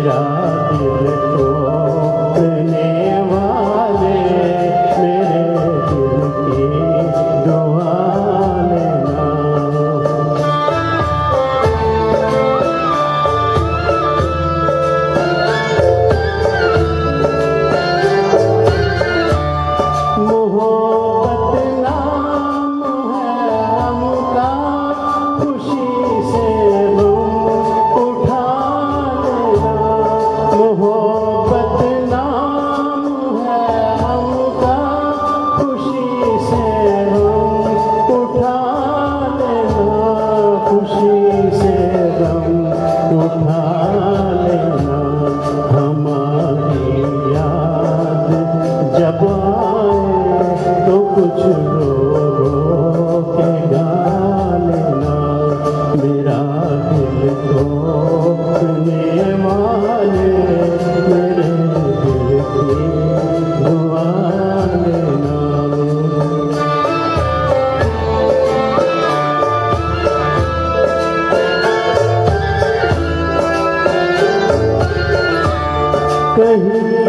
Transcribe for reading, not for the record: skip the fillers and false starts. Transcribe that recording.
मेरा दिल तोड़ने वाले मेरे दिल की दुआ लेना। मोहब्बत नाम है हमका, खुशी से गम उठा लेना। मोहब्बत नाम है हमका, खुशी से गम उठा लेना। खुशी से गम उठा लेना। हमारी याद जब आए तो कुछ रो रो के गा लेना। मेरा दिल तोड़ने वाले मेरे दिल की दुआ लेना। कहीं